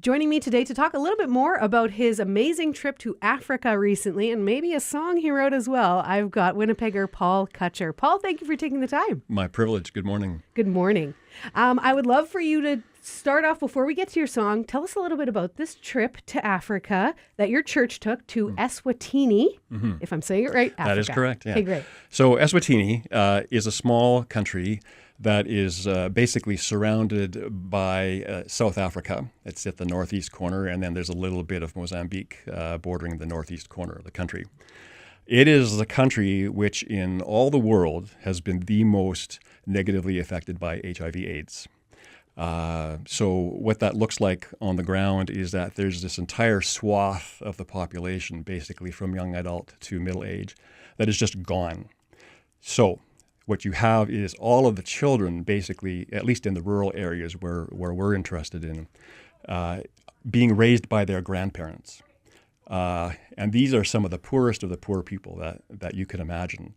Joining me today to talk a little bit more about his amazing trip to Africa recently and maybe a song he wrote as well, I've got Winnipegger Paul Kutcher. Paul, thank you for taking the time. My privilege. Good morning. Good morning. I would love for you to start off, before we get to your song, tell us a little bit about this trip to Africa that your church took to Eswatini, if I'm saying it right, Africa. That is correct, yeah. Okay, great. So Eswatini is a small country that is basically surrounded by South Africa. It's at the northeast corner, and then there's a little bit of Mozambique bordering the northeast corner of the country. It is the country which in all the world has been the most negatively affected by HIV/AIDS. So what that looks like on the ground is that there's this entire swath of the population, basically from young adult to middle age, that is just gone. So what you have is all of the children, basically, at least in the rural areas where we're interested in, being raised by their grandparents. And these are some of the poorest of the poor people that you can imagine.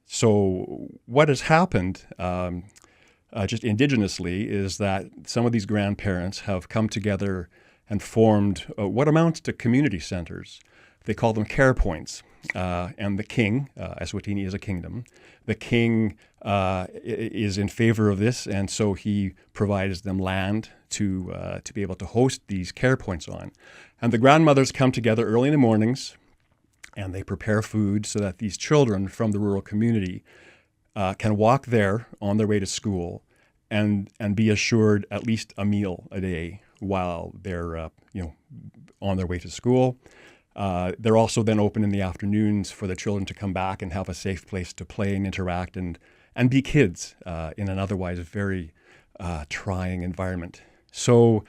So what has happened just indigenously is that some of these grandparents have come together and formed what amounts to community centers. They call them care points. And the king, Eswatini is a kingdom, the king is in favor of this, and so he provides them land to be able to host these care points on. And the grandmothers come together early in the mornings, and they prepare food so that these children from the rural community can walk there on their way to school and be assured at least a meal a day while they're on their way to school. They're also then open in the afternoons for the children to come back and have a safe place to play and interact and be kids in an otherwise very trying environment. So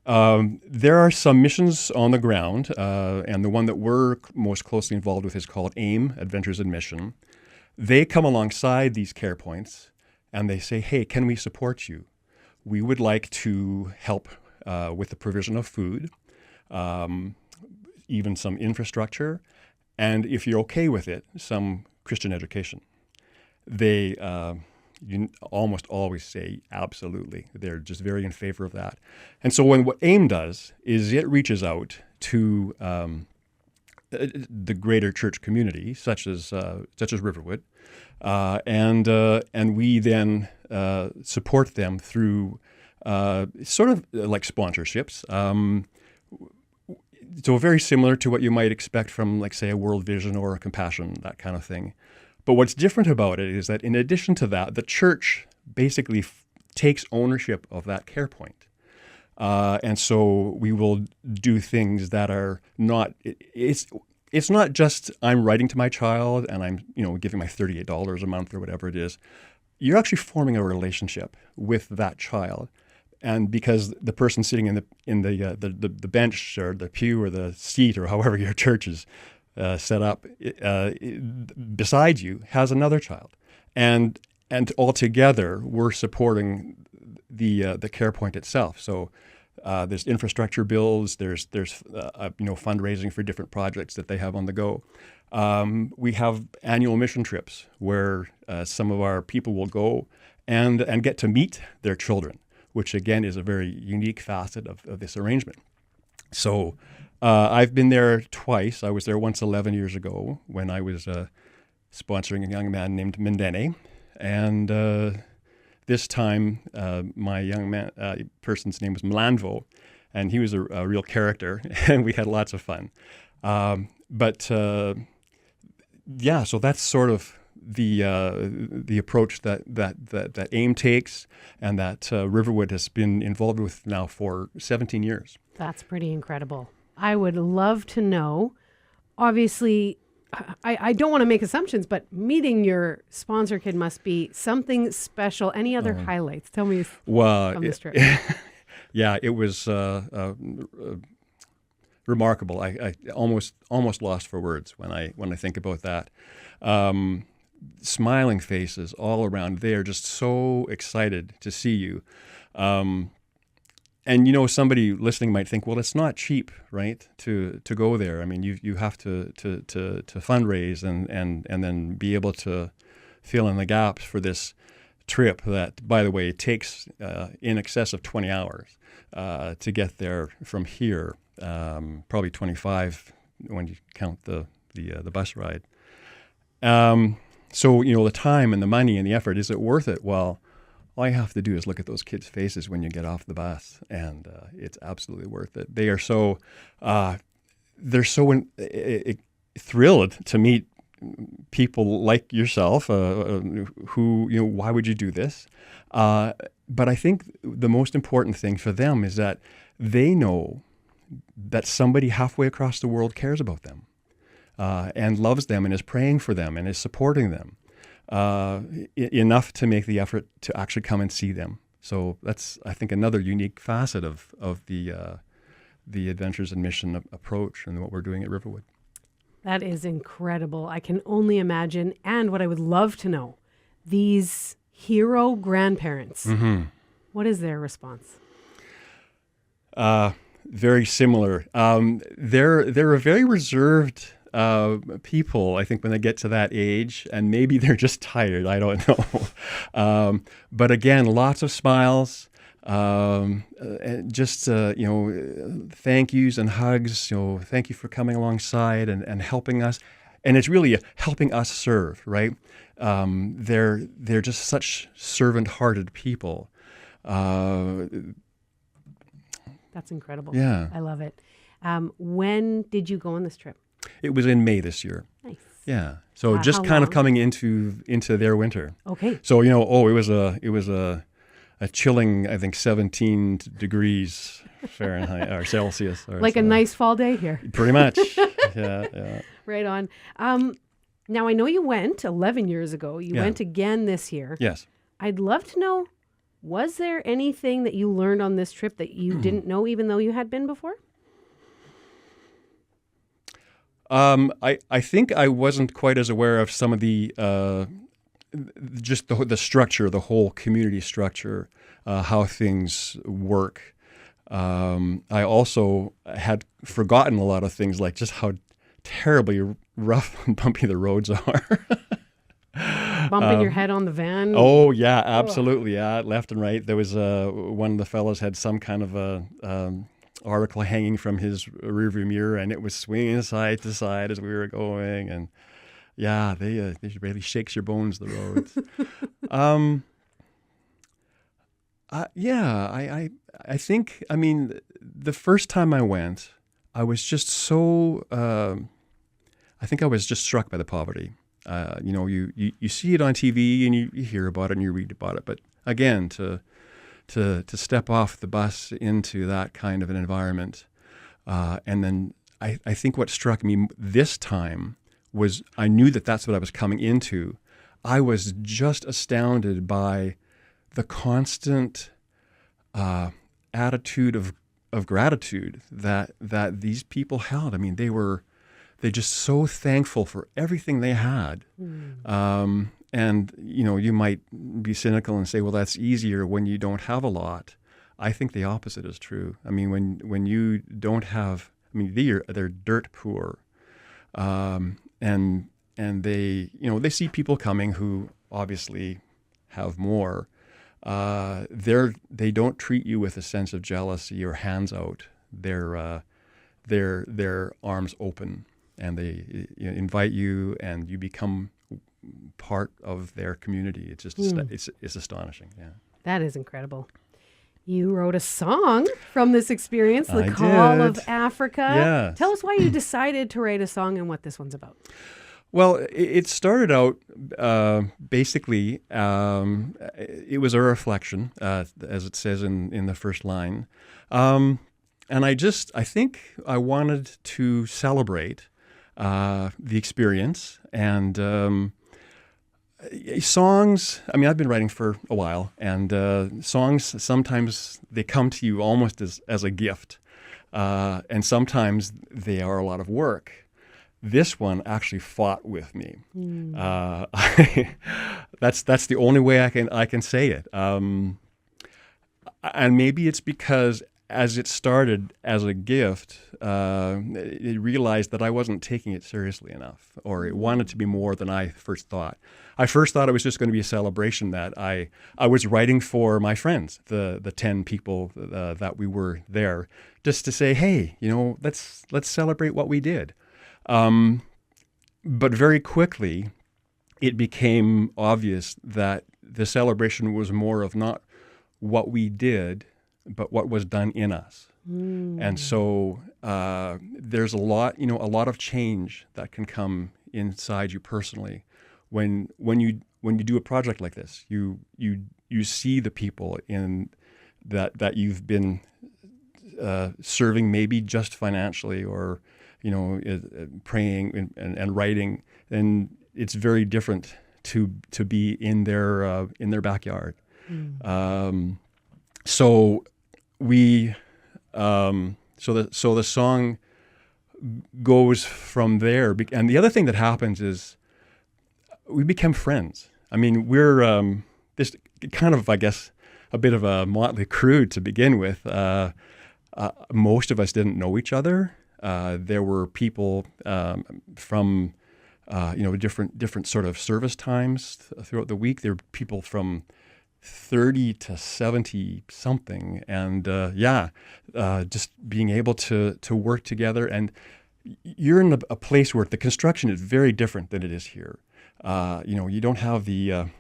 there are some missions on the ground, and the one that we're most closely involved with is called AIM, Adventures in Mission. They come alongside these care points and they say, hey, can we support you? We would like to help with the provision of food, even some infrastructure, and if you're okay with it, some Christian education. They almost always say absolutely. They're just very in favor of that. And so what AIM does is it reaches out to the greater church community, such as Riverwood, and we then support them through sort of like sponsorships. So very similar to what you might expect from, like, say, a World Vision or a Compassion, that kind of thing. But what's different about it is that in addition to that, the church basically takes ownership of that care point. And so we will do things that are not, it's not just I'm writing to my child and I'm, giving my $38 a month or whatever it is. You're actually forming a relationship with that child. And because the person sitting in the bench or the pew or the seat or however your church is set up beside you has another child, and all together we're supporting the care point itself. So there's infrastructure bills, there's fundraising for different projects that they have on the go. We have annual mission trips where some of our people will go and get to meet their children, which again is a very unique facet of this arrangement. So I've been there twice. I was there once 11 years ago when I was sponsoring a young man named Mindene. And this time my young man person's name was Mlanvo, and he was a real character, and we had lots of fun. So that's sort of the approach that AIM takes and that Riverwood has been involved with now for 17 years. That's pretty incredible. I would love to know, obviously, I don't want to make assumptions, but meeting your sponsor kid must be something special. Any other highlights? Tell me from this trip. Yeah, it was remarkable. I almost lost for words when I think about that. Smiling faces all around. They are just so excited to see you. And somebody listening might think, well, it's not cheap, right, to go there. I mean, you have to fundraise and then be able to fill in the gaps for this trip that, by the way, takes in excess of 20 hours to get there from here, probably 25 when you count the bus ride. So, the time and the money and the effort, is it worth it? Well, all you have to do is look at those kids' faces when you get off the bus, and it's absolutely worth it. They are so, they're so thrilled to meet people like yourself who, why would you do this? But I think the most important thing for them is that they know that somebody halfway across the world cares about them and loves them and is praying for them and is supporting them enough to make the effort to actually come and see them. So that's, I think, another unique facet of the Adventures in Mission approach and what we're doing at Riverwood. That is incredible. I can only imagine. And what I would love to know, these hero grandparents, what is their response? Very similar. They're a very reserved people, I think, when they get to that age, and maybe they're just tired. I don't know. But again, lots of smiles, and just thank yous and hugs. Thank you for coming alongside and helping us. And it's really helping us serve, right? They're just such servant-hearted people. That's incredible. Yeah. I love it. When did you go on this trip? It was in May this year. Nice. Yeah. So just how kind of long? coming into their winter. Okay. So it was a chilling, I think, 17 degrees Fahrenheit or Celsius. Or Like a nice fall day here. Pretty much. Yeah. Right on. Now I know you went 11 years ago. You went again this year. Yes. I'd love to know, was there anything that you learned on this trip that you didn't know even though you had been before? I think I wasn't quite as aware of some of the just the structure, the whole community structure, how things work. I also had forgotten a lot of things, like just how terribly rough and bumpy the roads are. Bumping your head on the van? Oh, yeah, absolutely. Yeah, left and right. There was one of the fellows had some kind of a article hanging from his rearview mirror, and it was swinging side to side as we were going. And yeah, they really shakes your bones, the roads. I think, the first time I went, I was just so, I think I was just struck by the poverty. You see it on TV and you hear about it and you read about it. But again, to step off the bus into that kind of an environment. And then I think what struck me this time was I knew that that's what I was coming into. I was just astounded by the constant attitude of gratitude that these people held. They're just so thankful for everything they had. And, you might be cynical and say, well, that's easier when you don't have a lot. I think the opposite is true. When you don't have, they're dirt poor. And they, they see people coming who obviously have more. They don't treat you with a sense of jealousy or hands out. They're arms open, and they invite you, and you become part of their community. It's just it's astonishing. Yeah, that is incredible. You wrote a song from this experience, The Call of Africa. Yes. Tell us why you decided to write a song and what this one's about. Well, it started out basically, it was a reflection, as it says in the first line. And I think I wanted to celebrate the experience. And songs, I've been writing for a while, and songs, sometimes they come to you almost as a gift. And sometimes they are a lot of work. This one actually fought with me. That's the only way I can say it. And maybe it's because as it started as a gift, it realized that I wasn't taking it seriously enough, or it wanted to be more than I first thought. I first thought it was just going to be a celebration that I was writing for my friends, the 10 people that we were there, just to say, hey, let's celebrate what we did. But very quickly, it became obvious that the celebration was more of not what we did, but what was done in us. And so there's a lot of change that can come inside you personally when you do a project like this. You see the people in that you've been serving, maybe just financially, or praying and writing, and it's very different to be in their backyard. So we so the song goes from there, and the other thing that happens is we become friends. I mean, we're this kind of, I guess, a bit of a motley crew to begin with. Most of us didn't know each other. There were people from different sort of service times throughout the week. There were people from 30 to 70 something, and just being able to work together. And you're in a place where the construction is very different than it is here. You don't have the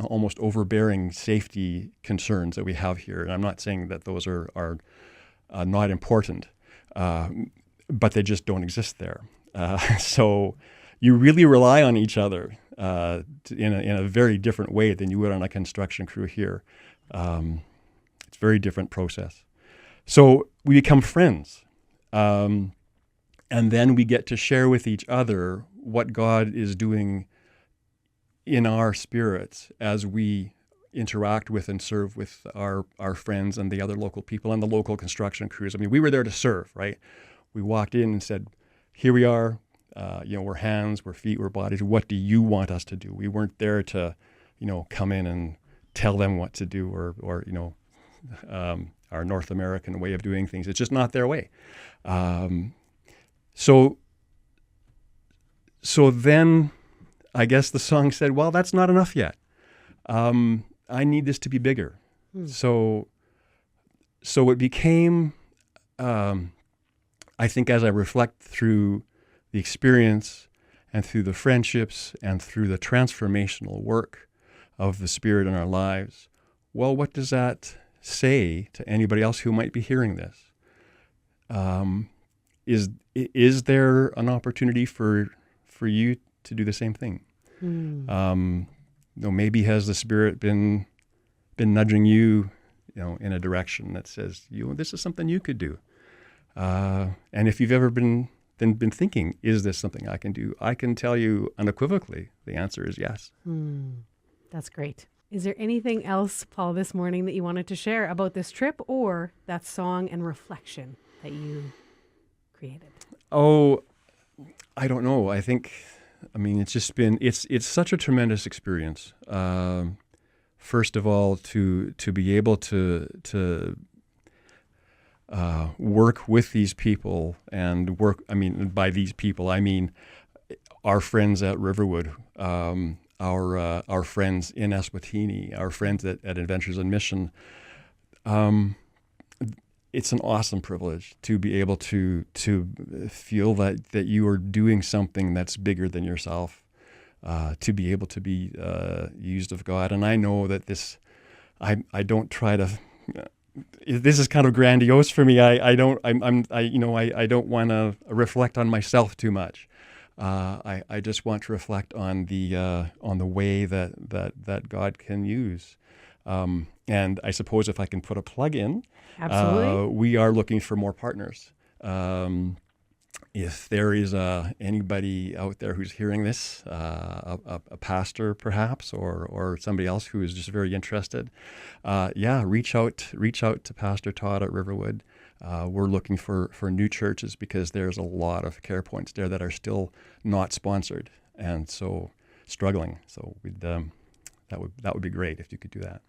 almost overbearing safety concerns that we have here. And I'm not saying that those are not important, but they just don't exist there. So you really rely on each other in a very different way than you would on a construction crew here. It's a very different process. So we become friends. And then we get to share with each other what God is doing in our spirits as we interact with and serve with our friends and the other local people and the local construction crews. I mean, we were there to serve, right? We walked in and said, here we are. We're hands, we're feet, we're bodies. What do you want us to do? We weren't there to, come in and tell them what to do, or our North American way of doing things. It's just not their way. So then I guess the song said, well, that's not enough yet. I need this to be bigger. So it became, I think, as I reflect through the experience and through the friendships and through the transformational work of the Spirit in our lives, well, what does that say to anybody else who might be hearing this? Is there an opportunity for you to do the same thing? Maybe has the Spirit been nudging you, in a direction that says, this is something you could do. And if you've ever been thinking, is this something I can do? I can tell you unequivocally, the answer is yes. That's great. Is there anything else, Paul, this morning that you wanted to share about this trip or that song and reflection that you created? Oh, I don't know. It's just been, it's such a tremendous experience. First of all, to be able to work with these people and by these people, I mean our friends at Riverwood, our friends in Eswatini, our friends at Adventures in Mission. It's an awesome privilege to be able to feel that you are doing something that's bigger than yourself, to be able to be used of God. And I know that I don't try to. This is kind of grandiose for me. I don't want to reflect on myself too much. I just want to reflect on the way that God can use. And I suppose if I can put a plug in, absolutely, we are looking for more partners. If there is anybody out there who's hearing this, a pastor perhaps, or somebody else who is just very interested, reach out to Pastor Todd at Riverwood. We're looking for new churches because there's a lot of care points there that are still not sponsored and so struggling. So that would be great if you could do that.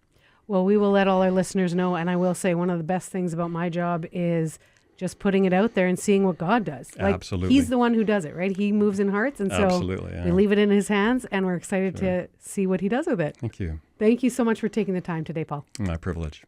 Well, we will let all our listeners know. And I will say one of the best things about my job is just putting it out there and seeing what God does. Like, Absolutely. He's the one who does it, right? He moves in hearts. And so Absolutely, yeah. we leave it in his hands, and we're excited to see what he does with it. Thank you. Thank you so much for taking the time today, Paul. My privilege.